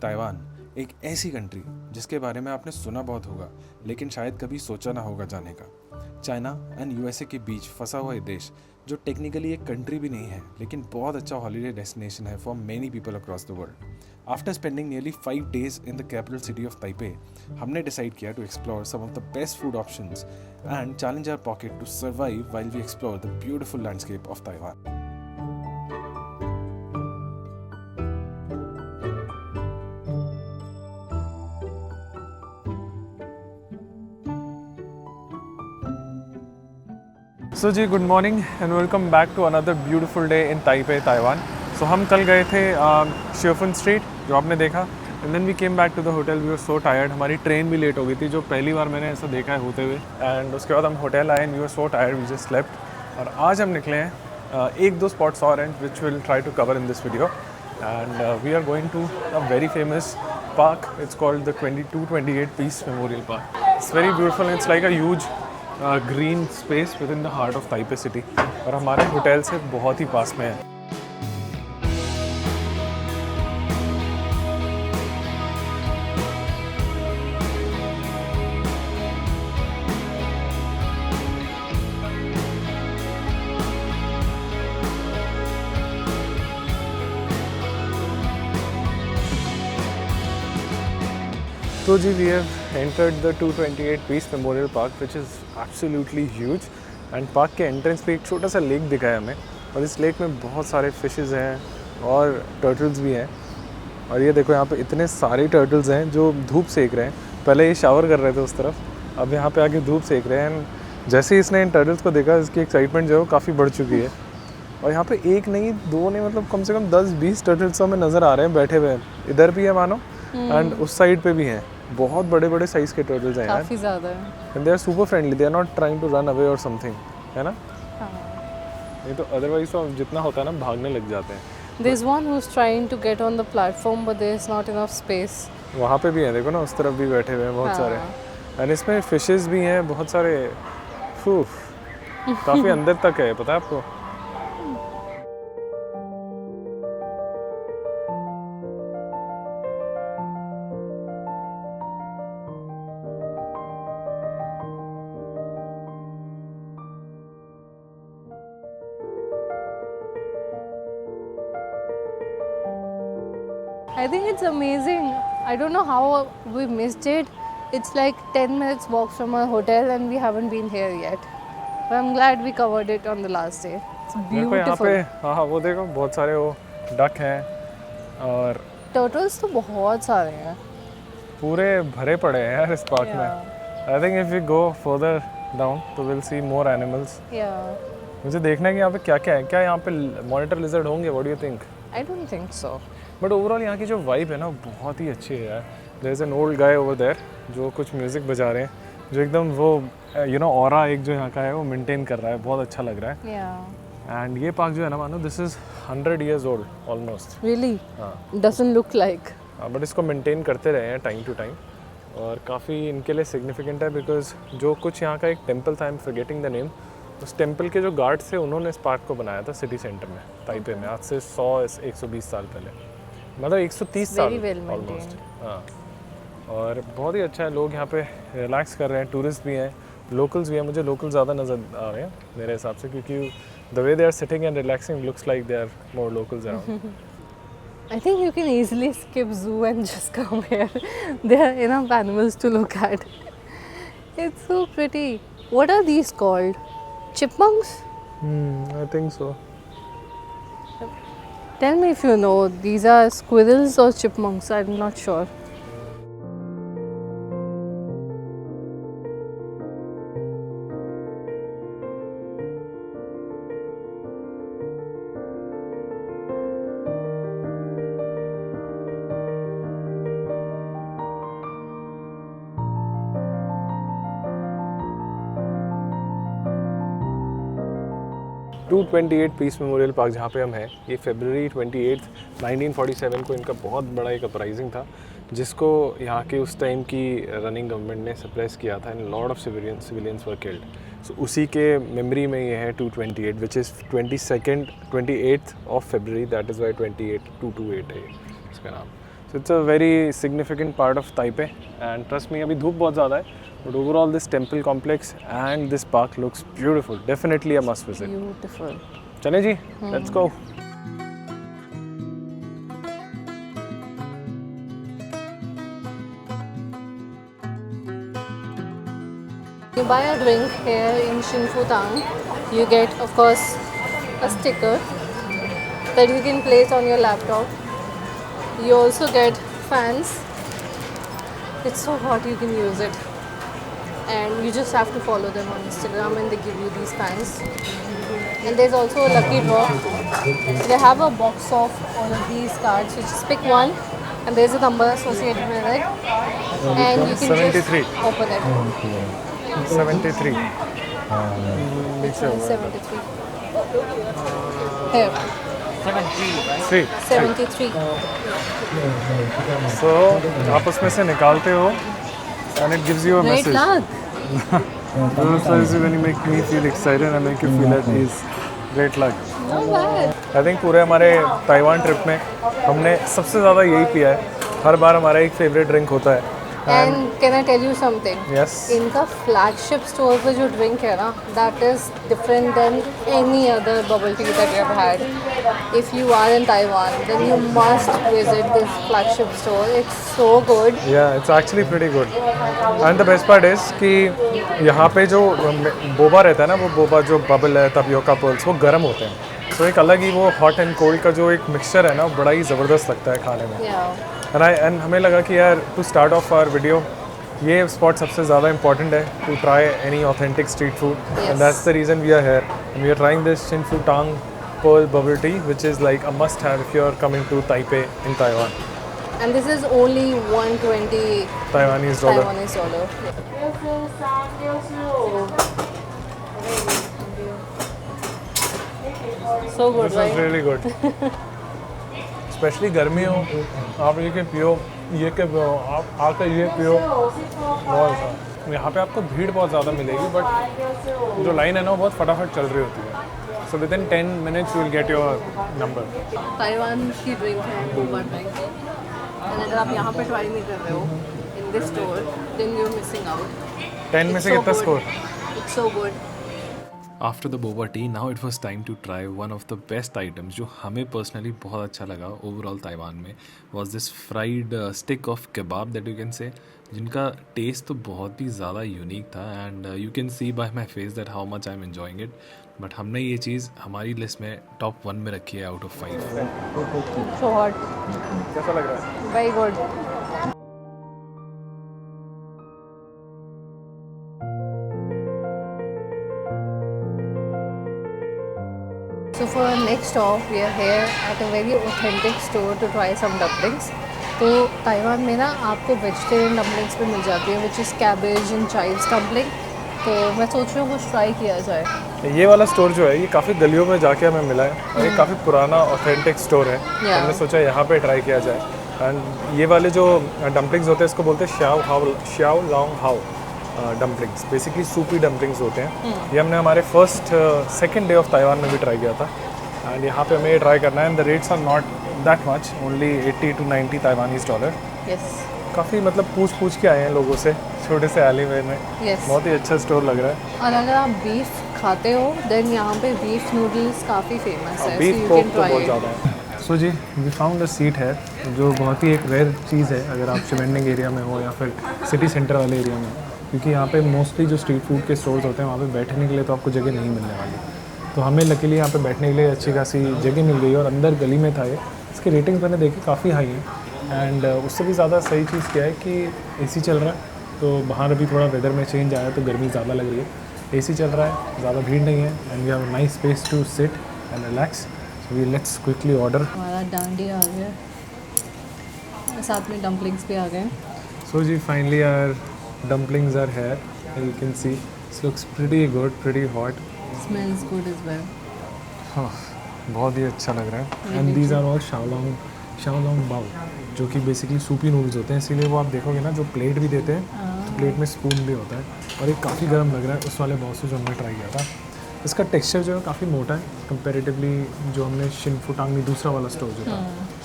Taiwan एक ऐसी country जिसके बारे में आपने सुना बहुत होगा लेकिन शायद कभी सोचा ना होगा जाने का। चाइना एंड यूएसए के बीच फंसा हुआ ये देश जो टेक्निकली एक कंट्री भी नहीं है लेकिन बहुत अच्छा हॉलीडे डेस्टिनेशन है for many people across the world. After spending nearly 5 days in the capital city of Taipei, हमने डिसाइड किया to explore some of the best food options and challenge our pocket to survive while we explore the beautiful landscape of Taiwan. So जी good morning and welcome back to another beautiful day in Taipei Taiwan. So हम कल गए थे Shifen street जो आपने देखा, and then we came back to the hotel. We were so tired, हमारी train भी लेट हो गई थी जो पहली बार मैंने ऐसा देखा है होते हुए। एंड उसके बाद हम होटल आए and we were so tired, we just slept. और आज हम निकले हैं एक दो स्पॉट्स और हैं which will try to cover in this video. And we are going to a very famous park, it's called the 2228 peace memorial park. It's very beautiful, it's like a huge green space within the heart of Taipei city और हमारे hotel से बहुत ही पास में है। तो जी we have entered the 228 peace memorial park which is absolutely huge. And park के entrance पे एक छोटा सा लेक दिखा है हमें, और इस लेक में बहुत सारे फिशेस हैं और टर्टल्स भी हैं। और ये देखो यहाँ पे इतने सारे टर्टल्स हैं जो धूप सेक रहे हैं। पहले ये शावर कर रहे थे उस तरफ, अब यहाँ पे आके धूप सेक रहे हैं। एंड जैसे ही इसने इन टर्टल्स को देखा इसकी एक्साइटमेंट जो है वो काफ़ी बढ़ चुकी है। और यहाँ पे एक नहीं दो नहीं, मतलब कम से कम 10-20 टर्टल्स हमें नज़र आ रहे हैं बैठे हुए। इधर भी है मानो एंड उस साइड पे भी हैं। बहुत बड़े बड़े साइज के टर्टल्स हैं यार, काफी ज़्यादा है। And they are super friendly, they are not trying to run away or something, है ना? हाँ। नहीं तो अदरवाइज तो जितना होता है ना भागने लग जाते हैं। There's one who's trying to get on the platform but there's not enough space. वहाँ पे भी हैं, देखो ना उस तरफ भी बैठे हुए हैं बहुत सारे। एंड इसमें फिशेस भी हैं बहुत सारे, काफ़ी अंदर तक है, पता है आपको? I think it's amazing. I don't know how we missed it. It's like 10 minutes walk from our hotel and we haven't been here yet. But I'm glad we covered it on the last day. It's देखो यहाँ पे, beautiful. हाँ वो देखो बहुत सारे वो duck हैं और Turtles तो बहुत सारे हैं। पूरे भरे पड़े हैं यार इस पार्क में। I think if we go further down तो विल सी मोर एनिमल्स। मुझे देखना है कि यहाँ पे क्या क्या है। क्या यहाँ पे मॉनिटर लिजर्ड होंगे? What do you think? I don't think so. But overall यहाँ की जो वाइब है ना बहुत ही अच्छी है यार। There is an old guy over there जो कुछ म्यूज़िक बजा रहे हैं, जो एकदम वो यू नो ऑरा एक जो यहाँ का है वो मेंटेन कर रहा है, बहुत अच्छा लग रहा है। एंड ये पार्क जो है ना मानो this is 100 years old almost. Really? हाँ, Doesn't look like. बट इसको मेंटेन करते रहे हैं टाइम टू टाइम, और काफ़ी इनके लिए सिग्निफिकेंट है बिकॉज जो कुछ यहाँ का एक टेम्पल था, I am forgetting the name, उस टेम्पल के जो गार्ड्स थे उन्होंने इस पार्क को बनाया था सिटी सेंटर में ताइपे में आज से 100-120 साल पहले, मतलब 130 साल ऑलमोस्ट। हाँ, और बहुत ही अच्छा है। लोग यहाँ पे रिलैक्स कर रहे हैं, टूरिस्ट भी हैं, लोकल्स भी हैं। मुझे लोकल ज़्यादा नज़र आ रहे हैं मेरे हिसाब से, क्योंकि the way they are sitting and relaxing looks like they are more locals around. I think you can easily skip zoo and just come here. There are enough animals to look at. It's so pretty. What are these called? Chipmunks? I think so. Tell me if you know. These are squirrels or chipmunks? I'm not sure. Two 28 peace memorial park जहाँ पे हम हैं, ये February 28, 1947 को इनका बहुत बड़ा एक अपराइजिंग था जिसको यहाँ के उस टाइम की रनिंग गवर्नमेंट ने सप्रेस किया था and lot of civilians were killed. So उसी के मेमोरी में ये है 228 which is 28th of February, that is why 228 है इसका नाम। So it's a very significant part of Taipei, and trust me, अभी धूप बहुत ज़्यादा है, but overall this temple complex and this park looks beautiful. Definitely a must visit. Beautiful. चलें जी, let's go. You buy a drink here in Xinfutang, you get, of course, a sticker that you can place on your laptop. You also get fans. It's so hot, you can use it. And you just have to follow them on Instagram and they give you these fans. And there's also a lucky draw. They have a box of all of these cards. You just pick one and there's a number associated with it. And you can 73. just open it. 73. Which one is 73? Here, 3. 73. So आप उसमें से निकालते हो and it gives you a Great message. luck. Those when you make me feel excited and make you feel at ease. Great luck. Not bad. I think पूरे हमारे Taiwan trip में हमने सबसे ज़्यादा यही पिया है. हर बार हमारा एक फेवरेट ड्रिंक होता है. And can I tell you something? Yes. इनका flagship store पे जो drink है ना, that is different than any other bubble tea that you have had. If you are in Taiwan, then you must visit this flagship store. It's so good. Yeah, it's actually pretty good. And the best part is कि यहाँ पे जो Boba रहता है ना, वो Boba जो bubble है, तपियोका पर्ल्स, वो गर्म होते हैं. So एक अलग ही वो हॉट एंड कोल्ड का जो एक मिक्सचर है ना, वो बड़ा ही ज़बरदस्त लगता है खाने में. Yeah. एंड हमें लगा कि यार to start off our video ये स्पॉट सबसे ज़्यादा इंपॉर्टेंट है to try any authentic street food and that's the reason we are here and we are trying this Xinfutang Pearl Bubble Tea which is like a must have if you are coming to Taipei in Taiwan. And this is only 120 Taiwanese dollar. Taiwanese dollar. So good, This is right? really good. Specially गर्मी हो आप ये के पियो ये के पियो आप आकर ये पियो बहुत अच्छा. यहाँ पे आपको भीड़ बहुत ज़्यादा मिलेगी बट जो लाइन है ना वो बहुत फटाफट चल रही होती है. So with in 10 minutes you will get your number. Taiwan की ड्रिंक है बोबा ड्रिंक. और अगर आप यहाँ पे ट्राई नहीं कर रहे हो in this store then you are missing out. 10 में से कितना score? It's so good. After the boba tea now it was time to try one of the best items जो हमें पर्सनली बहुत अच्छा लगा ओवरऑल ताइवान में was this fried stick of kebab that you can say, जिनका taste तो बहुत ही ज़्यादा यूनिक था and you can see by my face that how much I am enjoying it. But हमने ये चीज़ हमारी लिस्ट में टॉप 1 में रखी है आउट ऑफ 5. So hot. कैसा लग रहा है? Very good. So for our next stop, we are here at a very authentic store to try some dumplings. तो ताइवान में ना आपको वेजिटेरियन डम्पलिंग्स भी मिल जाती है which is cabbage and chives dumpling. तो मैं सोच रही हूँ कुछ ट्राई किया जाए. ये वाला स्टोर जो है ये काफ़ी गलियों में जाके हमें मिला है और ये काफ़ी पुराना ऑथेंटिक स्टोर है. Yeah. हमने सोचा यहाँ पे ट्राई किया जाए. एंड ये वाले जो डम्पलिंग्स होते हैं इसको बोलते हैं xiao long bao dumplings. Basically soupy dumplings होते हैं. ये हमने हमारे सेकंड डे ऑफ ताइवान में भी ट्राई किया था एंड यहाँ पे हमें ये ट्राई करना है. And the rates are not that much, only 80 to 90 Taiwanese dollar. Yes. काफ़ी मतलब पूछ के आए हैं लोगों से छोटे से एलीवे में. Yes. बहुत ही अच्छा स्टोर लग रहा है. और अगर आप बीफ खाते हो देन यहाँ पे बीफ नूडल्स काफ़ी फेमस है. बीफ so you पोक can तो try बहुत it. ज़्यादा है. सो जी वी फाउंड अ सीट है जो बहुत ही एक रेयर चीज़ है अगर आप शिवेंडिंग एरिया में हो या फिर सिटी सेंटर वाले एरिया में, क्योंकि यहाँ पे मोस्टली जो स्ट्रीट फूड के स्टोर्स होते हैं वहाँ पे बैठने के लिए तो आपको जगह नहीं मिलने वाली. तो हमें लकीली यहाँ पे बैठने के लिए अच्छी खासी जगह मिल गई और अंदर गली में था ये. इसकी रेटिंग्स मैंने देखी काफ़ी हाई है एंड उससे भी ज़्यादा सही चीज़ क्या है कि एसी चल रहा है. तो बाहर अभी थोड़ा वेदर में चेंज आया तो गर्मी ज़्यादा लग रही है. एसी चल रहा है, ज़्यादा भीड़ नहीं है and we have nice space to sit and relax. So we let's quickly order. हमारा डांडी आ गया, साथ में डम्पलिंग्स भी आ गए. So ji finally our dumplings are here and you can see this looks pretty good, pretty hot. Smells good as well. हाँ, बहुत ही अच्छा लग रहा है. And these are all शाओलोंग बाओ जो कि बेसिकली सूपी नूडल्स होते हैं. इसीलिए वो आप देखोगे ना जो प्लेट भी देते हैं तो प्लेट में स्पून भी होता है और ये काफ़ी गर्म लग रहा है. उस वाले बाउ से जो हमने ट्राई किया था इसका टेक्सचर जो है काफ़ी मोटा है कंपेरेटिवली जो हमने शिनफुटांग में दूसरा वाला स्टोर जो था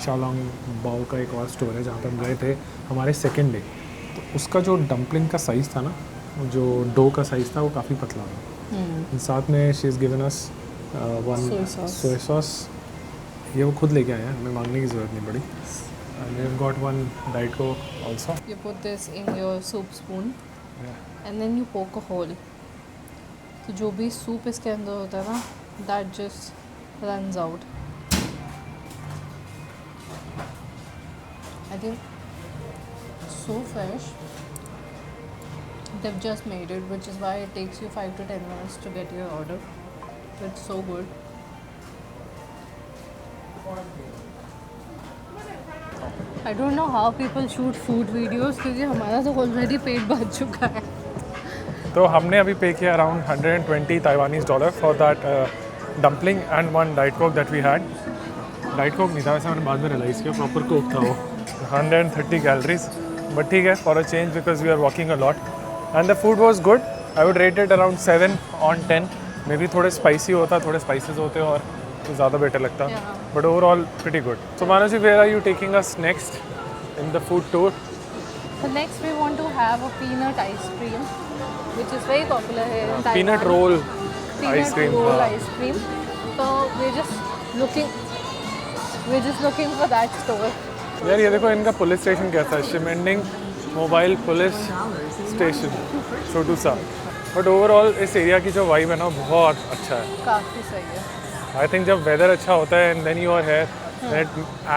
शाओलॉन्ग बाओ का एक और स्टोर है जहाँ पे हम गए थे हमारे सेकेंड डे, तो उसका जो डम्पलिंग का साइज़ था ना, जो डो का साइज़ था वो काफ़ी पतला था। साथ में she is given us one soya sauce, ये वो खुद लेके आए हैं, हमें मांगने की ज़रूरत नहीं पड़ी। And we have got one diet Coke also. You put this in your soup spoon and then you poke a hole. तो जो भी सूप इसके अंदर होता है ना, that just runs out. I think so fresh. They've just made it, which is why it takes you 5 to 10 minutes to get your order. It's so good. I don't know how people shoot food videos क्योंकि हमारा तो already पेट भर चुका है। तो हमने अभी pay किया around 120 Taiwanese dollar for that dumpling and one diet Coke that we had. Diet Coke नहीं था वैसे, मैंने बाद में रियलाइज़ किया प्रॉपर कोक था वो। 130 कैलोरीज, बट ठीक है for a change because we are walking a lot and the food was good. I would rate it around 7 on 10। Maybe थोड़े स्पाइसी होता, थोड़े स्पाइसेस होते और तो ज़्यादा बेटर लगता, but overall pretty good. So Mansi, where are you taking us next in the food tour? So next we want to have a peanut ice cream, which is very popular here in Taiwan. Peanut roll Peanut ice cream. roll ice cream. So we're just looking for that store. यार ये देखो इनका police station कैसा है, Ximending mobile police station छोटूसा। But overall इस area की जो वाइब है ना बहुत अच्छा है। काफ़ी सही है। आई थिंक जब वेदर अच्छा होता है and then you are here, that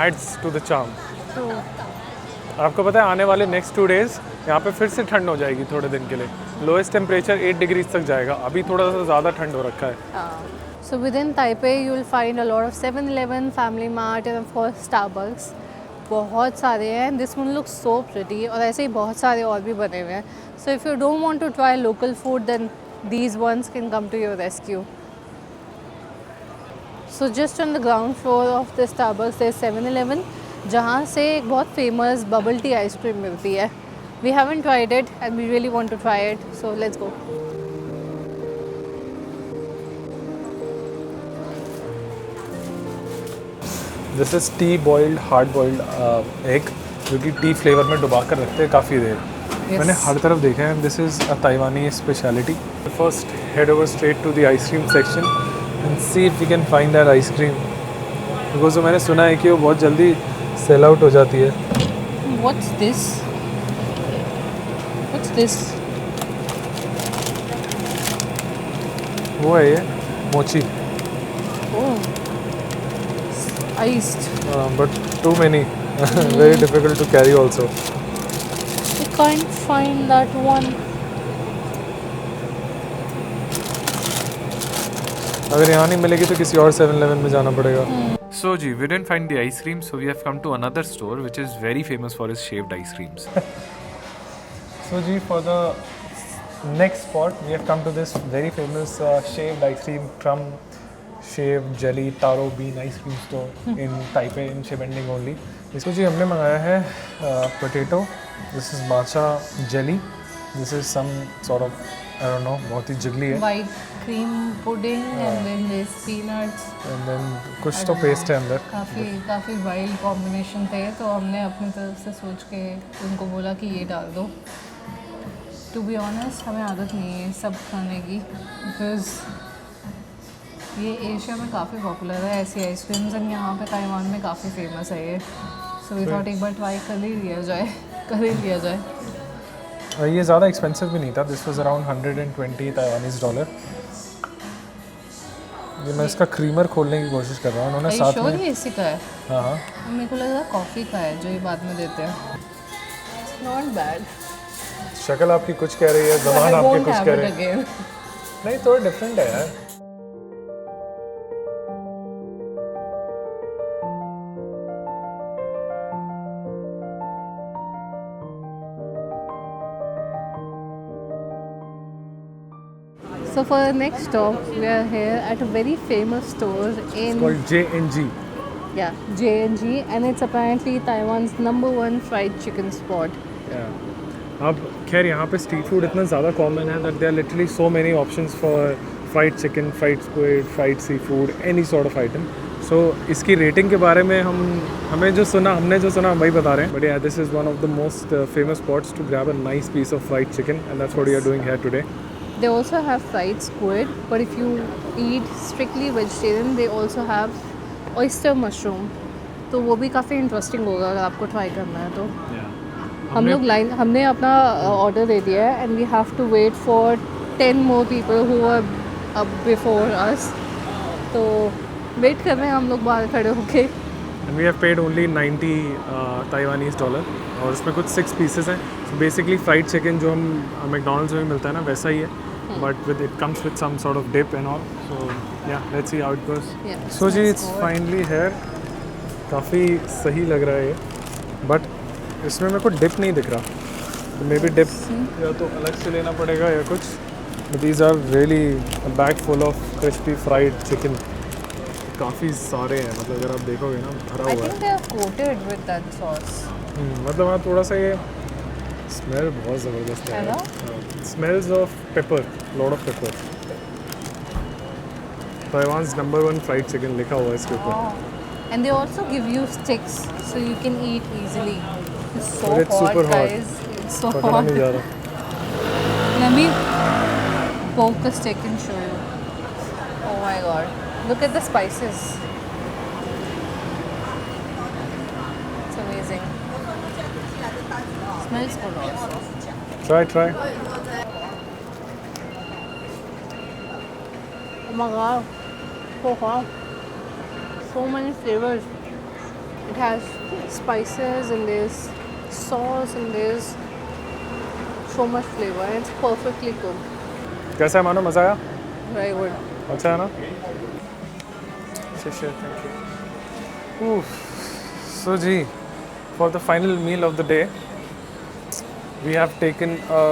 adds to the charm. True. आपको पता है आने वाले नेक्स्ट 2 days यहाँ पे फिर से ठंड हो जाएगी थोड़े दिन के लिए। लोएस्ट टेम्परेचर 8 डिग्रीज तक जाएगा, अभी थोड़ा सा ज़्यादा ठंड हो रखा है। So within Taipei you will find a lot of 7-Eleven, Family Mart and of course Starbucks. बहुत सारे हैं। This one looks so pretty और ऐसे ही बहुत सारे और भी बने हुए हैं। So if you don't want to try local food then these ones can come to your rescue. So just on the ground floor of the Starbucks there's 7-Eleven जहाँ से एक बहुत फेमस बबल टी आइसक्रीम मिलती है। We haven't tried it and we really want to try it. So let's go. This is T boiled hard boiled egg, जो कि T flavour में डुबा कर रखते हैं काफ़ी देर। मैंने हर तरफ देखा है, this is a Taiwanese speciality. First head over straight to the ice cream section and see if we can find that ice cream, because मैंने सुना है कि वो बहुत जल्दी सेल आउट हो जाती है। What's this? What's this? वो है ये mochi, Oh, iced. But too many, very difficult to carry also. I can't find that one. अगर यहाँ नहीं मिलेगी तो किसी और 7-Eleven में जाना पड़ेगा। So ji, we didn't find the ice cream, so we have come to another store which is very famous for its shaved ice creams. So ji, for the next spot, we have come to this very famous shaved ice cream from shaved jelly taro bean ice cream store in Taipei in Shibending only. इसको जी हमने मंगाया है potato. This is matcha jelly. This is some sort of I don't know, बहुत ही जिगली है। White cream pudding and then there's peanuts. And then कुछ तो paste है अंदर। काफ़ी वाइल्ड कॉम्बिनेशन थे, तो हमने अपनी तरफ से सोच के उनको बोला कि ये डाल दो। टू बी ऑनेस्ट हमें आदत नहीं है सब खाने की, बिकॉज ये एशिया में काफ़ी पॉपुलर है ऐसी आइसक्रीम्स, एंड यहाँ पे ताइवान में काफ़ी फेमस है ये। सो वी थॉट एक बार ट्राई कर ही लिया जाए। ये ज़्यादा एक्सपेंसिव भी नहीं था, this was around 120 Taiwanese dollar. ये मैं इसका क्रीमर खोलने की कोशिश कर रहा हूँ, उन्होंने साथ में। ये इसी का है? हाँ हाँ, मेरे को लगा कॉफ़ी का है जो ये बाद में देते हैं। Not bad. शक्ल आपकी कुछ कह रही है, ज़बान आपके कुछ कह रही है। नहीं, थोड़ा डिफरेंट है यार। So for the next stop, we are here at a very famous store in called J&G. J&G, and it's apparently Taiwan's #1 fried chicken spot. अब खैर यहाँ पे स्ट्रीट फूड इतना ज़्यादा कॉमन है that there are literally so many options for fried chicken, fried squid, fried seafood, any sort of item. So इसकी rating के बारे में हमने जो सुना हम वही बता रहे हैं. But yeah this is one of the most famous spots to grab a nice piece of fried chicken and that's what we are doing here today. They also have fried squid, but if you eat strictly vegetarian, they also have oyster mushroom. तो वो भी काफ़ी interesting होगा अगर आपको try करना है तो. हमने अपना ऑर्डर दे दिया है and we have to wait for 10 more people who are up before us. तो वेट कर रहे हैं हम लोग बाहर खड़े होके. And we have paid only 90 Taiwanese dollar और उसमें कुछ 6 pieces हैं. So basically fried chicken जो हम मैकडोनल्ड्स में मिलता है ना वैसा ही है, but with it comes with some sort of dip and all. So yeah, let's see how it goes. Yeah, So ji let's it's go. finally here. काफ़ी सही लग रहा है ये, but इसमें मेरे को डिप नहीं दिख रहा. तो मे बी डिप या तो अलग से लेना पड़ेगा या कुछ. But these are really a bag full of crispy fried chicken. काफ़ी सारे हैं, मतलब अगर आप देखोगे ना भरा I हुआ think they are coated with that sauce. है. मतलब हाँ थोड़ा सा ये स्मेल बहुत ज़बरदस्त है ना? Smells of pepper, lot of pepper. Taiwan's #1 fried chicken लिखा हुआ है इसके ऊपर. Oh. And they also give you sticks so you can eat easily. It's so But it's hot, super hot. guys. It's so पकड़ा hot. नहीं जा रहा. Let me poke the stick and show you. Oh my god. Look at the spices. It's amazing. Smells good also. Try. Oh my god. So hot. So many flavors. It has spices and there's sauce and there's so much flavor and it's perfectly cooked. कैसा है मानो, मज़ा आया? Very good. अच्छा है ना? Thank you. So ji, for the final meal of the day, we have taken a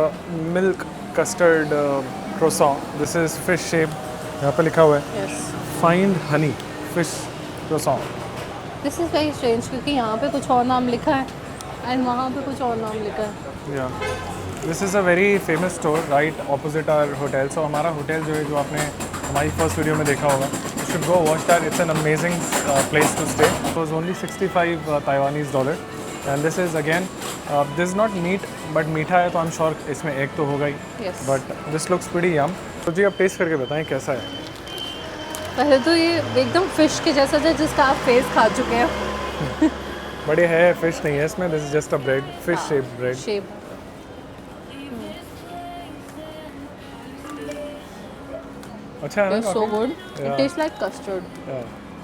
milk custard croissant. This is fish shape. यहाँ पे लिखा हुआ है Yes. Find honey fish croissant. This is very strange क्योंकि यहाँ पे कुछ और नाम लिखा है and वहाँ पे कुछ और नाम लिखा है. Yeah. This is a very famous store right opposite our hotel. So हमारा होटल जो है, जो आपने हमारी फर्स्ट वीडियो में देखा होगा, you should go watch that. It's an amazing place to stay. It was only 65 Taiwanese dollar. And this is again, this is not meat, but मीठा है तो I'm sure इसमें एग तो होगा ही. Yes. But this looks pretty yum. तो जी आप test करके बताएं कैसा है. पहले तो ये एकदम फिश के जैसा है जिसका आप फेस खा चुके हैं. बट ये है फिश नहीं है इसमें. This is just a bread, fish shape bread. Shape. अच्छा है ना? It's so good. Yeah. It tastes like custard.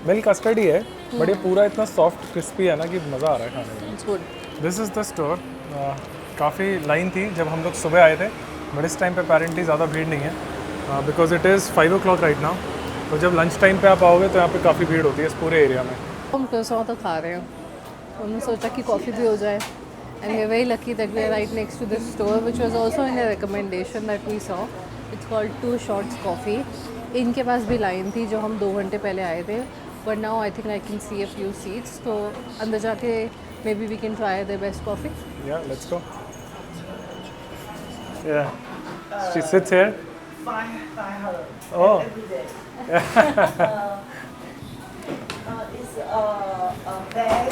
Milk custard ही है, बट ये पूरा इतना सॉफ्ट क्रिस्पी है ना कि मज़ा आ रहा है खाने में. It's good. This is the store. काफ़ी लाइन थी जब हम लोग सुबह आए थे, बट इस टाइम पे अपेरेंटली ज़्यादा भीड़ नहीं है because it is 5 o'clock right now. तो जब लंच टाइम पे आप आओगे तो यहाँ पे काफ़ी भीड़ होती है इस पूरे एरिया में. हम croissant तो खा रहे हैं. हमने सोचा कि कॉफ़ी भी हो जाए. And we're very lucky that we're right next to this store, which was also in a recommendation that we saw. It's called Two Shots Coffee. इनके पास भी लाइन थी जो हम 2 घंटे पहले आए थे. But now I think I can see a few seats. तो अंदर जाके maybe we can try their best coffee. Yeah, let's go. Yeah. She sits here. Find her. Oh. Every day. It's a bag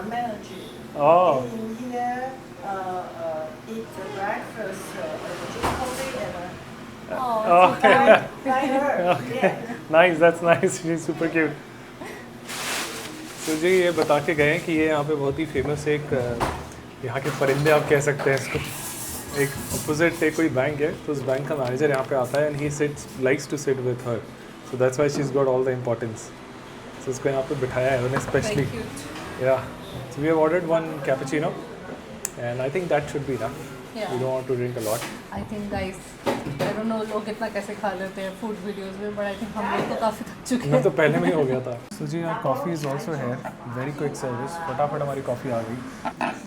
manager. Oh. In here, eat the breakfast, drink coffee, and Oh. find her. Yeah. Nice, that's nice. She's super cute. तो जी ये बता के गए कि ये यहाँ पे बहुत ही फेमस एक यहाँ के परिंदे आप कह सकते हैं इसको. एक अपोजिट एक कोई बैंक है, तो उस बैंक का मैनेजर यहाँ पे आता है and he sits likes to sit with her. So that's why she is got all the importance. So उसको यहाँ पे बिठाया है उन्हें specially. Very cute. Yeah so we have ordered 1 cappuccino and I think that should be ना. Yeah. We don't want to drink a lot. I think guys, I don't know लोग कितना कैसे खा लेते हैं फूड वीडियोस में, but I think हम लोग तो काफ़ी थक चुके मैं हैं. तो पहले में ही हो गया था. सो जी यार कॉफ़ी इज़ ऑल्सो है वेरी क्विक सर्विस. फटाफट हमारी कॉफ़ी आ गई.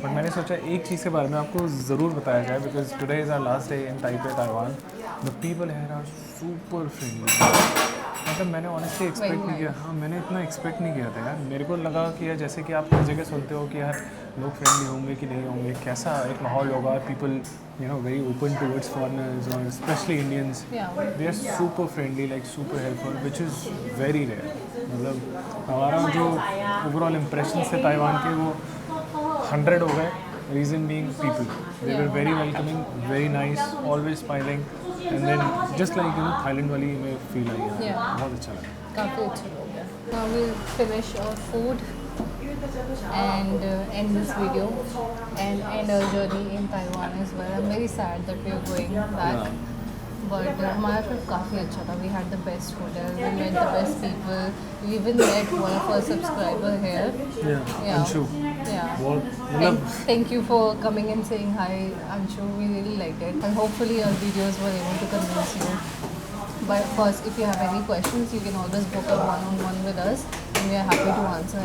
बट मैंने सोचा एक चीज़ के बारे में आपको ज़रूर बताया जाए because today is our last day in Taipei Taiwan. The people here are super friendly. मतलब मैंने ऑनेस्टली एक्सपेक्ट Very नहीं किया, nice. हाँ मैंने इतना एक्सपेक्ट नहीं किया था यार। मेरे को लगा कि यार जैसे कि आप हर जगह सुनते हो कि यार लोग फ्रेंडली होंगे कि नहीं होंगे, कैसा एक माहौल होगा, people you know very open towards foreigners और specially Indians, Yeah. They are super friendly, like super helpful, which is very rare. मतलब हमारा जो ओवरऑल इम्प्रेशन थे ताइवान के वो 100 हो गए। Reason being people, they were very welcoming, very nice, always smiling, and then just like you know Thailand वाली में फील आई है, Yeah. बहुत अच्छा लगा। काफ़ी अच्छा हो गया. Now we'll finish our food and end this video and end our journey in Taiwan as well. I'm very sad that we are going back. But हमारा ट्रिप काफ़ी अच्छा था. We had the best hotel, we met the best people, we even met one of our subscriber here. Yeah, Anshu. Yeah. बहुत And मतलब thank you for coming and saying hi, Anshu. We really liked it, and hopefully our videos were able to convince you. But of course, if you have any questions, you can always book a one-on-one with us, and we are happy to answer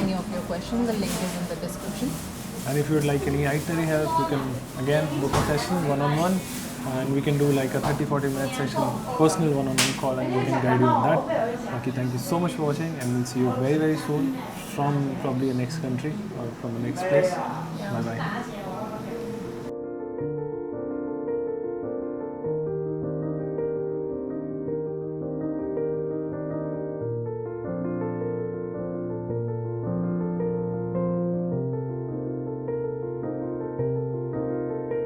any of your questions. The link is in the description. and if you would like any itinerary help, you can again book a session one-on-one, and we can do like a 30-40 minute session, personal one-on-one call, and we can guide you on that. Okay, thank you so much for watching, and we'll see you very very soon from probably the next country or from the next place. Bye bye.